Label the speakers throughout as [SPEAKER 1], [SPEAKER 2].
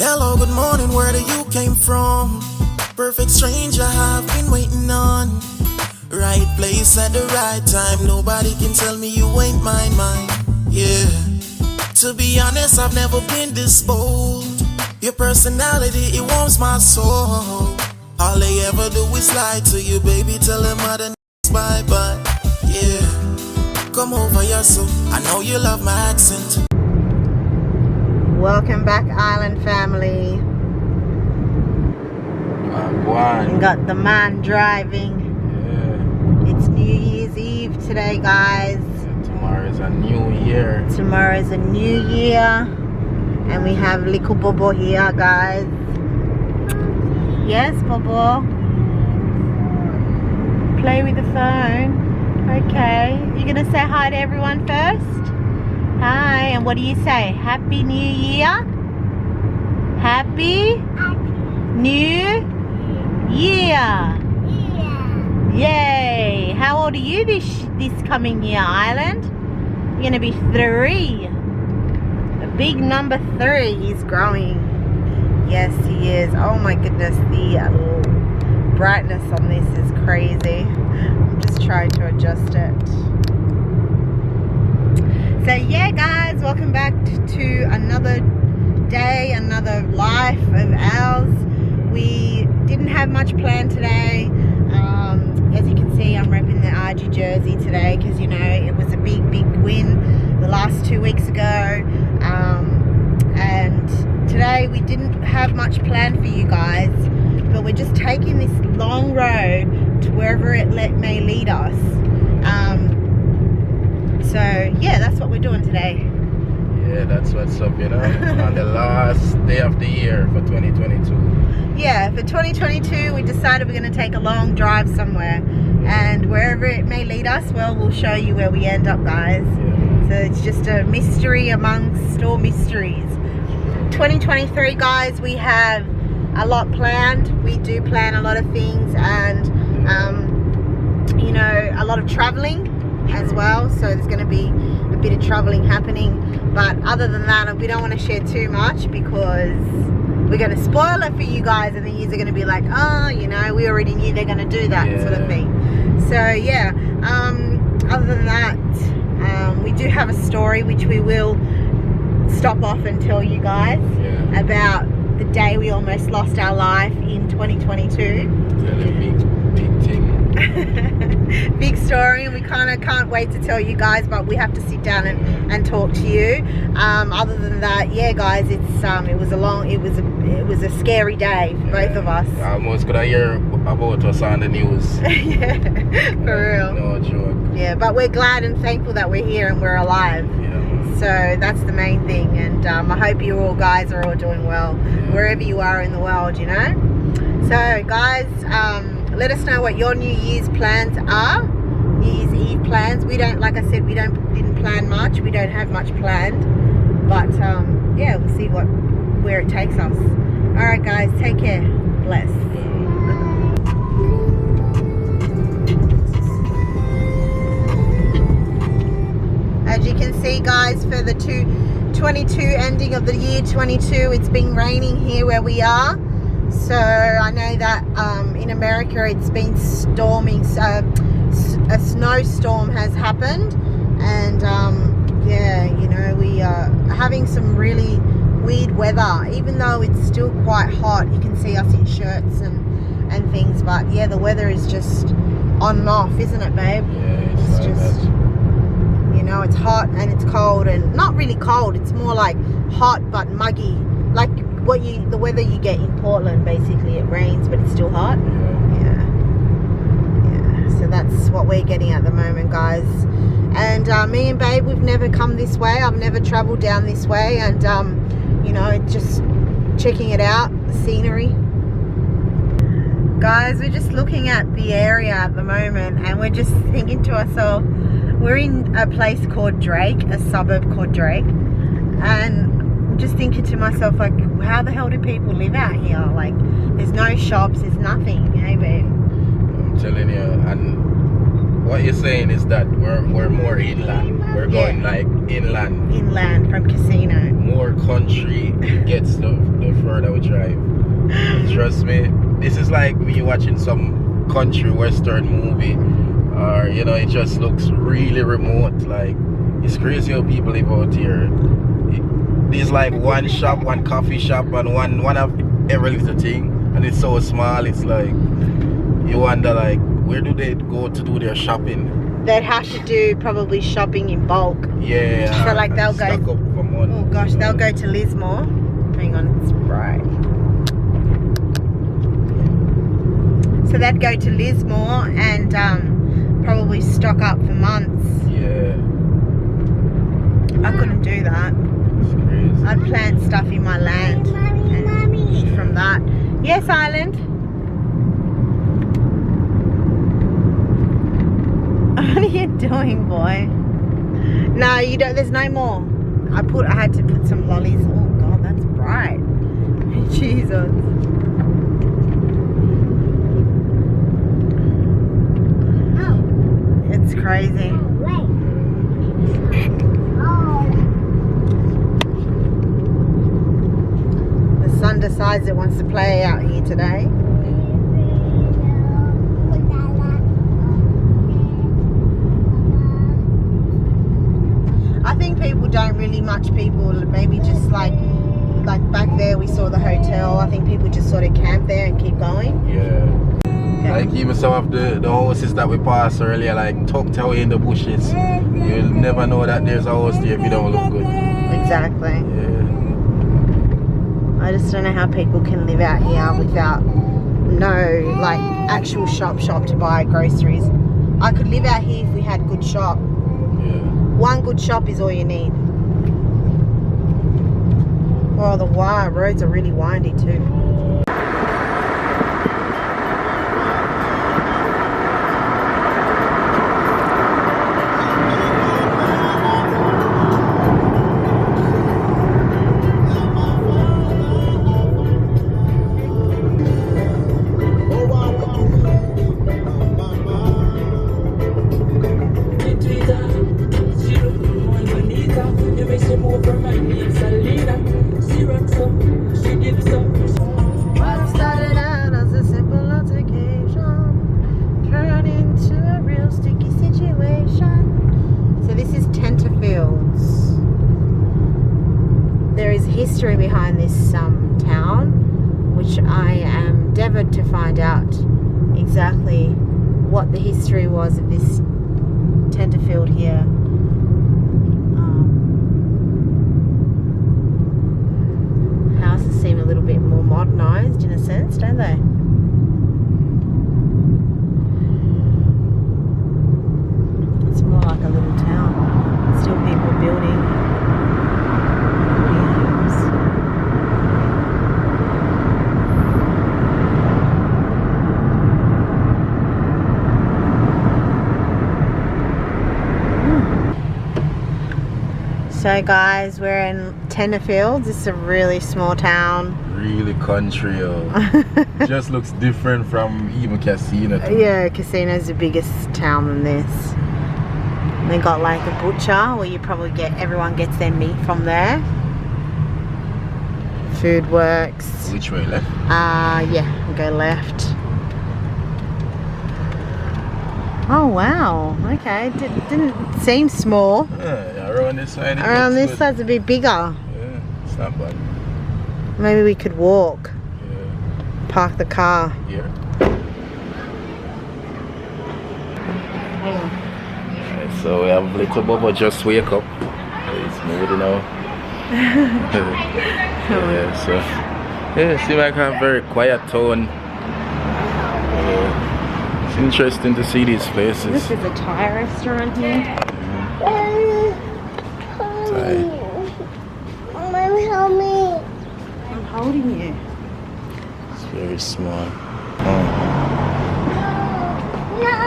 [SPEAKER 1] Hello, good morning, where do you came from? Perfect stranger I've been waiting on. Right place at the right time, nobody can tell me you ain't mine. Yeah, to be honest, I've never been this bold. Your personality, it warms my soul. All they ever do is lie to you, baby, tell them other n***s bye-bye. Yeah, come over here, so I know you love my accent.
[SPEAKER 2] Welcome back, Island family. We got the man driving. Yeah. It's New Year's Eve today, guys.
[SPEAKER 3] Yeah, tomorrow is a new year.
[SPEAKER 2] Tomorrow is a new year. And we have little Bobo here, guys. Yes, Bobo? Play with the phone. Okay. You gonna say hi to everyone first? Hi, and what do you say? Happy New Year? Happy New Year. Yay! How old are you this coming year, Island? You're gonna be 3. A big number 3. He's growing. Yes, he is. Oh my goodness, the brightness on this is crazy. I'm just trying to adjust it. So yeah, guys, welcome back to another day, another life of ours. We didn't have much planned today. As you can see, I'm repping the RG jersey today because, you know, it was a big win the last 2 weeks ago. And today we didn't have much planned for you guys, but we're just taking this long road to wherever it may lead us. So yeah, that's what we're doing today.
[SPEAKER 3] Yeah, that's what's up, you know, on the last day of the year for 2022.
[SPEAKER 2] Yeah, for 2022 we decided we're going to take a long drive somewhere, and wherever it may lead us, well, we'll show you where we end up, guys. Yeah. So it's just a mystery amongst all mysteries. 2023, guys, we have a lot planned. We do plan a lot of things, and you know, a lot of traveling as well, so there's going to be a bit of traveling happening, but other than that, we don't want to share too much because we're going to spoil it for you guys, and then you're going to be like, oh, you know, we already knew they're going to do that. Yeah. Sort of thing. So yeah, other than that, we do have a story which we will stop off and tell you guys about the day we almost lost our life in 2022.
[SPEAKER 3] Big thing.
[SPEAKER 2] Big story, and we kind of can't wait to tell you guys, but we have to sit down and talk to you. Other than that, yeah, guys, it was a scary day for both of us.
[SPEAKER 3] I almost could hear about us on the news.
[SPEAKER 2] Yeah, for real.
[SPEAKER 3] No joke.
[SPEAKER 2] Yeah, but we're glad and thankful that we're here and we're alive. Yeah. So that's the main thing, and I hope you all guys are all doing well wherever you are in the world, you know. So guys, let us know what your New Year's plans are. New Year's Eve plans. We don't, like I said, didn't plan much. We don't have much planned, but yeah, we'll see where it takes us. All right, guys, take care. Bless. As you can see, guys, for the 22 ending of the year 22, it's been raining here where we are. So I know that in America it's been storming, a snowstorm has happened, and yeah, you know, we are having some really weird weather, even though it's still quite hot. You can see us in shirts and things, but yeah, the weather is just on and off, isn't it, babe?
[SPEAKER 3] Yeah,
[SPEAKER 2] it's just, you know, it's hot and it's cold, and not really cold, it's more like hot but muggy, like the weather you get in Portland. Basically, it rains but it's still hot. Yeah. So that's what we're getting at the moment, guys. And me and babe, we've never come this way. I've never traveled down this way, and you know, just checking it out, the scenery. Guys, we're just looking at the area at the moment, and we're just thinking to ourselves, we're in a place called Drake, a suburb called Drake, and I'm just thinking to myself, like, how the hell do people live out here? Like, there's no shops, there's nothing. Hey, babe.
[SPEAKER 3] I'm telling you, and what you're saying is that we're more inland. We're going like inland.
[SPEAKER 2] Inland from Casino.
[SPEAKER 3] More country gets the further trust me. This is like me watching some country western movie, or you know, it just looks really remote. Like it's crazy how people live out here. There's like one shop, one coffee shop, and one of every little thing, and it's so small. It's like you wonder like where do they go to do their shopping?
[SPEAKER 2] They'd have to do probably shopping in bulk.
[SPEAKER 3] Yeah.
[SPEAKER 2] So like they'll go. Oh gosh, they'll go to Lismore. Hang on, it's bright. So they'd go to Lismore and probably stock up for months.
[SPEAKER 3] Yeah.
[SPEAKER 2] I couldn't do that.
[SPEAKER 3] It's crazy.
[SPEAKER 2] I'd plant stuff in my land and eat from that. Yes, Island. What are you doing, boy? No, you don't. There's no more. I had to put some lollies. Oh God, that's bright. Jesus. It's crazy. The sun decides it wants to play out here today. I think people don't really much people, maybe just like back there we saw the hotel. I think people just sort of camp there and keep going.
[SPEAKER 3] Yeah. Like even some of the houses that we passed earlier, like tucked away in the bushes, you'll never know that there's a house there if you don't look good.
[SPEAKER 2] Exactly.
[SPEAKER 3] Yeah.
[SPEAKER 2] I just don't know how people can live out here without no like actual shop to buy groceries. I could live out here if we had good shop.
[SPEAKER 3] Yeah.
[SPEAKER 2] One good shop is all you need. Well, the roads are really windy too. History behind this town, which I am endeavoured to find out exactly what the history was of this Tenterfield here. Houses seem a little bit more modernised in a sense, don't they? It's more like a little town. Still people building. So guys, we're in Tenterfield. This is a really small town.
[SPEAKER 3] Really country. Just looks different from even Casino.
[SPEAKER 2] Yeah, Casino's the biggest town than this. And they got like a butcher where you probably everyone gets their meat from there. Food Works.
[SPEAKER 3] Which way, left?
[SPEAKER 2] Yeah, we'll go left. Oh wow, okay, didn't seem small.
[SPEAKER 3] Yeah, around this side.
[SPEAKER 2] Around this side's a bit bigger.
[SPEAKER 3] Yeah, it's not bad.
[SPEAKER 2] Maybe we could walk.
[SPEAKER 3] Yeah.
[SPEAKER 2] Park the car.
[SPEAKER 3] Here. Right, so we have little Bubba just wake up. It's moving now. Yeah, so yeah, it seems like a very quiet town. It's interesting to see these places.
[SPEAKER 2] This is a Thai restaurant here.
[SPEAKER 3] Thai.
[SPEAKER 4] Mom, help me.
[SPEAKER 2] I'm holding you.
[SPEAKER 3] It's very small. Oh.
[SPEAKER 4] No.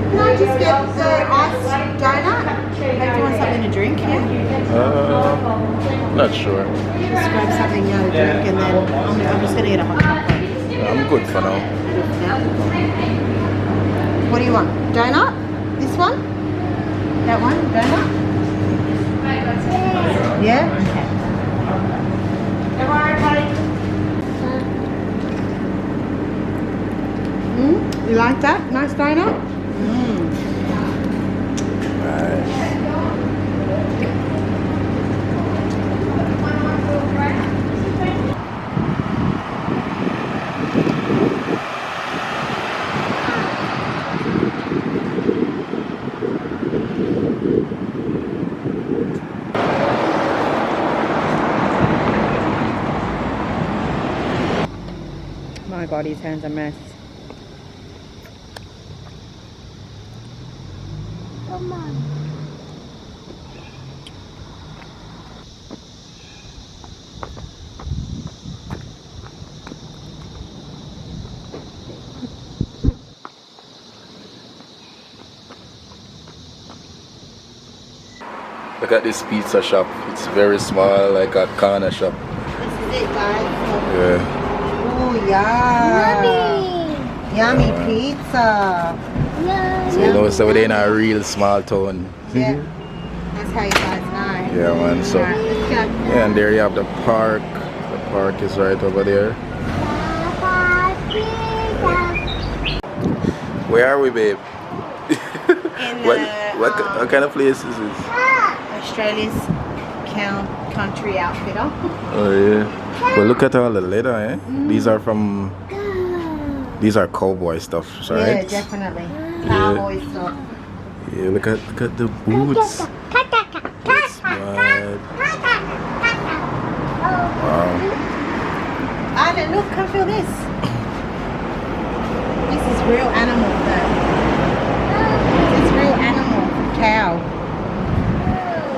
[SPEAKER 2] Can I just get the iced donut? Do you want something to drink here?
[SPEAKER 3] Not sure.
[SPEAKER 2] Just grab something to drink and then I'm just going to get a hot chocolate.
[SPEAKER 3] I'm good for now.
[SPEAKER 2] What do you want? Donut? This one? That one, donut? Yeah? Okay. You like that? Nice donut? My God, his hand's a mess.
[SPEAKER 4] Come on.
[SPEAKER 3] Look at this pizza shop. It's very small, like a corner shop.
[SPEAKER 2] This is it, guys.
[SPEAKER 3] Yeah.
[SPEAKER 2] Oh, yeah. Yummy pizza.
[SPEAKER 3] So you know, so we're in a real small town.
[SPEAKER 2] Yeah. That's how you guys know.
[SPEAKER 3] Yeah, man. So
[SPEAKER 2] Alright, let's go.
[SPEAKER 3] yeah, and there you have the park. The park is right over there. Where are we, babe?
[SPEAKER 2] In
[SPEAKER 3] what kind of place is this?
[SPEAKER 2] Australia's country outfitter.
[SPEAKER 3] Oh yeah. Well, look at all the leather, eh? These are cowboy stuff, right?
[SPEAKER 2] Yeah, definitely. Cowboy stuff.
[SPEAKER 3] Yeah, look at the boots. That's bad. Wow.
[SPEAKER 2] Anna, look, come feel this. This is real animal though. This is real animal, cow.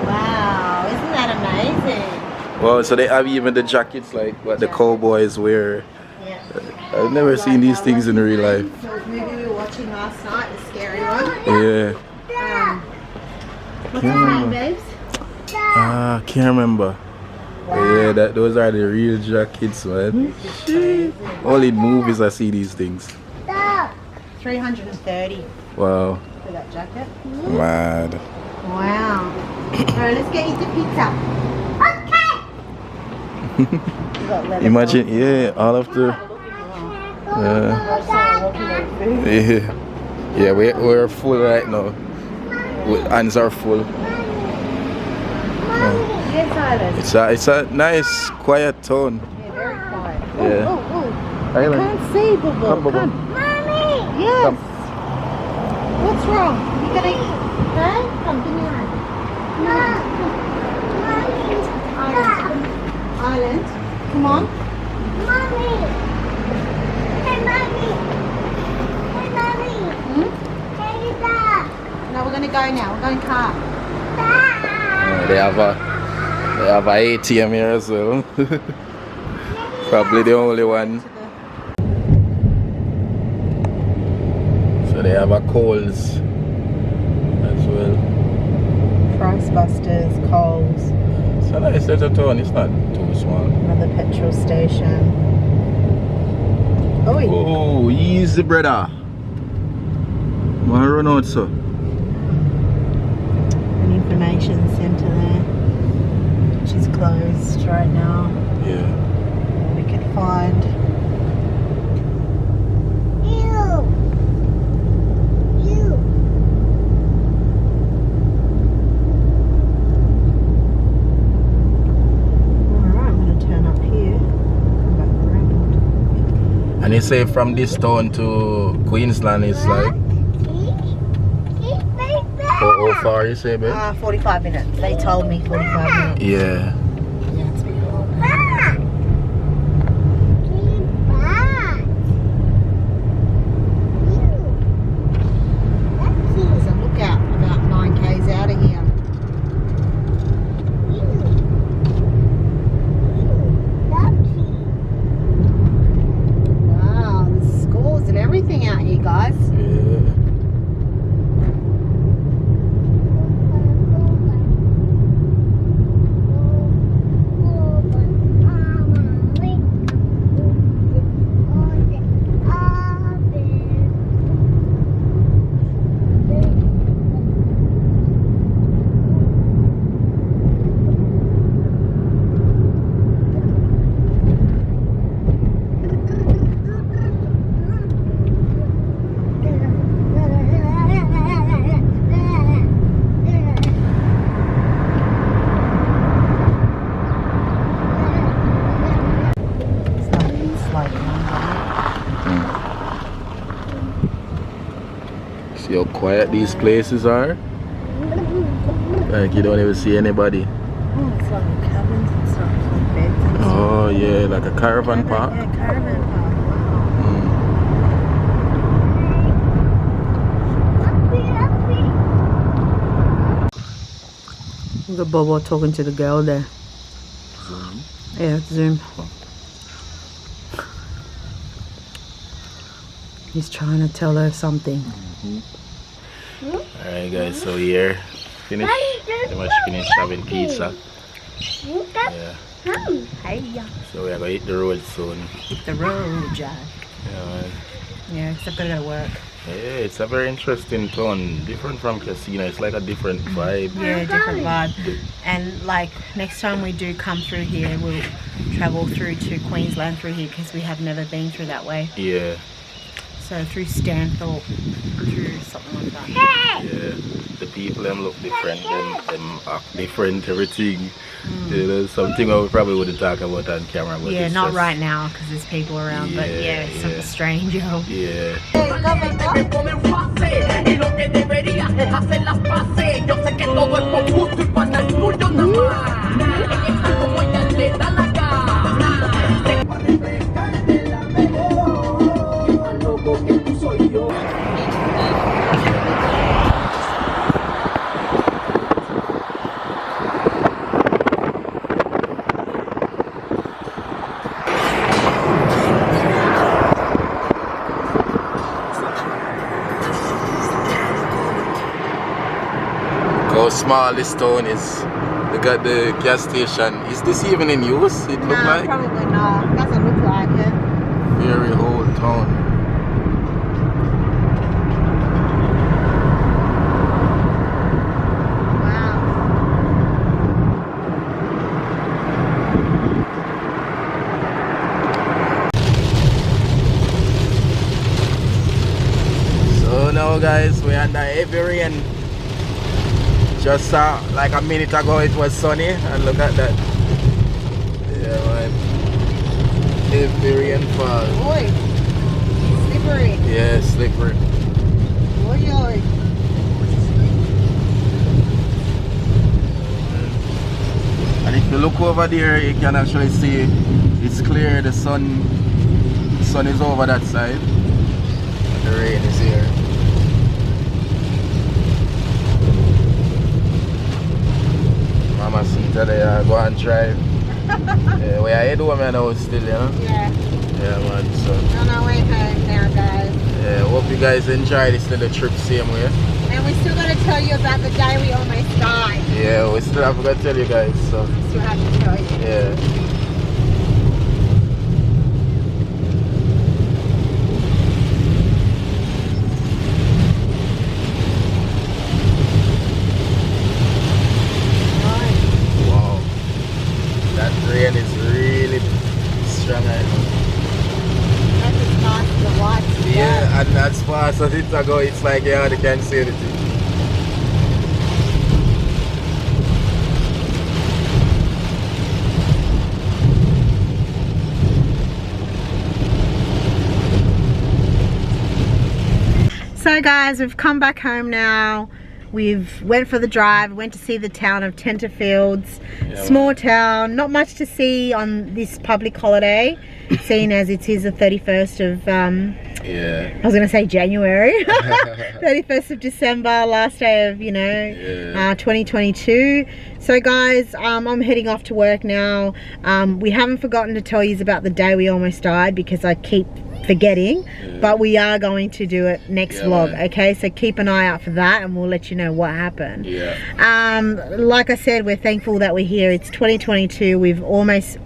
[SPEAKER 2] Wow, isn't that amazing?
[SPEAKER 3] Well, so they have even the jackets like what the cowboys wear.
[SPEAKER 2] Yeah.
[SPEAKER 3] I've never seen these things in real life.
[SPEAKER 2] The movie we were watching last night, the scary one.
[SPEAKER 3] Yeah.
[SPEAKER 2] What's his name, babes?
[SPEAKER 3] Can't remember. Yeah, those are the real jackets, man. Only in movies I see these things.
[SPEAKER 2] $330
[SPEAKER 3] Wow.
[SPEAKER 2] for that jacket.
[SPEAKER 3] Mad.
[SPEAKER 2] Wow. Alright, let's get you the pizza. Okay.
[SPEAKER 3] Imagine, yeah, all of the. Yeah, we're full right now. Hands are full.
[SPEAKER 2] Yes, Island.
[SPEAKER 3] It's a nice, quiet town.
[SPEAKER 2] Yeah, very quiet.
[SPEAKER 3] Yeah.
[SPEAKER 2] Oh. I
[SPEAKER 3] Island.
[SPEAKER 2] can't see, Bubble.
[SPEAKER 3] Come, Bubble.
[SPEAKER 2] Mommy! Yes.
[SPEAKER 3] Come.
[SPEAKER 2] What's wrong? You gonna eat? Huh? Come, give me a hand. Island. Come on.
[SPEAKER 4] Mommy! Hey, Mommy! Hey, Mommy! Hey, Dad!
[SPEAKER 2] No, we're gonna go now. We're going car.
[SPEAKER 3] They have a ATM here as well. Probably the only one. So they have a Coles as well.
[SPEAKER 2] Price Busters, Coles,
[SPEAKER 3] It's a nice little town. It's not too small.
[SPEAKER 2] another petrol station. Oh,
[SPEAKER 3] Oh, easy, brother. Wanna run out, so?
[SPEAKER 2] an information centre there, which is closed right now.
[SPEAKER 3] Yeah.
[SPEAKER 2] We could find.
[SPEAKER 3] And you say from this town to Queensland is like how far you say, babe?
[SPEAKER 2] 45 minutes. They told me 45 minutes.
[SPEAKER 3] Yeah.
[SPEAKER 2] Yeah, it's a bit long. There's a lookout about 9 k's out of here. Wow, there's schools and everything out here, guys.
[SPEAKER 3] See how quiet these places are? Like you don't even see anybody.
[SPEAKER 2] Oh, it's like cabins and stuff, like beds and stuff.
[SPEAKER 3] Oh yeah, like a caravan park.
[SPEAKER 2] Yeah, caravan park. Wow. Look at Bobo talking to the girl there.
[SPEAKER 3] Zoom.
[SPEAKER 2] Yeah, zoom. He's trying to tell her something.
[SPEAKER 3] Alright guys, so here pretty much finished having pizza. Yeah.
[SPEAKER 2] Hey,
[SPEAKER 3] So we're gonna hit the road soon.
[SPEAKER 2] hit the road, Jack.
[SPEAKER 3] Yeah, man.
[SPEAKER 2] Yeah, except I gotta work.
[SPEAKER 3] Yeah, it's a very interesting town, different from Casino. It's like a different vibe.
[SPEAKER 2] Yeah, different vibe. And like next time we do come through here, we'll travel through to Queensland through here because we have never been through that way.
[SPEAKER 3] Yeah,
[SPEAKER 2] So through Stanthorpe, through something like that.
[SPEAKER 3] yeah. The people them look different, them act different, everything. You know, something I probably wouldn't talk about on camera. But
[SPEAKER 2] Yeah,
[SPEAKER 3] it's
[SPEAKER 2] not
[SPEAKER 3] just,
[SPEAKER 2] right now because there's people around, but yeah, it's something strange, yo.
[SPEAKER 3] Yeah.
[SPEAKER 5] Me pone en fase y lo que deberías es hacer las paces. Yo sé que todo es por gusto y para el tuyo nada más. Ella está como ella le da la gana. Para refrescarte la mejor. Y más loco que tú soy yo.
[SPEAKER 3] How small this town is. Look at the gas station. Is this even in use? It look like
[SPEAKER 2] probably not. Doesn't look like it.
[SPEAKER 3] very old town.
[SPEAKER 2] Wow.
[SPEAKER 3] So now guys, we're under heavy rain. Just like a minute ago it was sunny and look at that. Yeah man. Heavy rainfall.
[SPEAKER 2] Oi. Slippery.
[SPEAKER 3] Yeah, slippery.
[SPEAKER 2] Oi, oi.
[SPEAKER 3] And if you look over there you can actually see it's clear, the sun is over that side. The rain is here. Mama Sita there, go and drive. Yeah, we are head home now still, you know?
[SPEAKER 2] Yeah.
[SPEAKER 3] Yeah man, so
[SPEAKER 2] On our way home now, guys.
[SPEAKER 3] yeah, hope you guys enjoy this little trip same way.
[SPEAKER 2] And we still got to tell you about the day we almost died.
[SPEAKER 3] Yeah, we still have to tell you guys, so
[SPEAKER 2] Still have to tell you.
[SPEAKER 3] yeah. Wow. That rain is really strong right now.
[SPEAKER 2] That's as fast as the lights can go.
[SPEAKER 3] Yeah, and as fast as it go, it's like yeah, they can't see anything.
[SPEAKER 2] So guys, we've come back home now. We've went for the drive, went to see the town of Tenterfields.
[SPEAKER 3] Yeah,
[SPEAKER 2] Small town, not much to see on this public holiday, seeing as it is the 31st of,
[SPEAKER 3] Yeah.
[SPEAKER 2] I was going to say January, 31st of December, last day of, 2022. So guys, I'm heading off to work now. We haven't forgotten to tell you about the day we almost died because I keep forgetting, but we are going to do it next vlog,
[SPEAKER 3] man.
[SPEAKER 2] okay? So keep an eye out for that and we'll let you know what happened.
[SPEAKER 3] Yeah.
[SPEAKER 2] Like I said, we're thankful that we're here. It's 2022. We've almost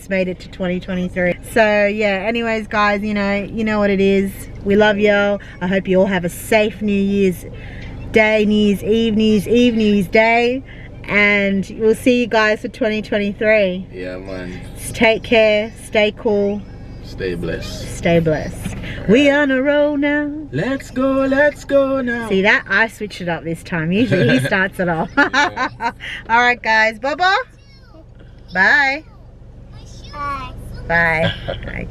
[SPEAKER 2] made it to 2023. So yeah, anyways guys, you know what it is. We love y'all. I hope you all have a safe New Year's Day, New Year's Eve, New Year's Day, and we'll see you guys for 2023.
[SPEAKER 3] Yeah man.
[SPEAKER 2] Take care, stay cool,
[SPEAKER 3] Stay blessed.
[SPEAKER 2] stay blessed. We on a roll now.
[SPEAKER 3] Let's go now.
[SPEAKER 2] See that? I switched it up this time. Usually he starts it off. Alright guys, Bubba. Bye.
[SPEAKER 4] Bye.
[SPEAKER 2] Bye.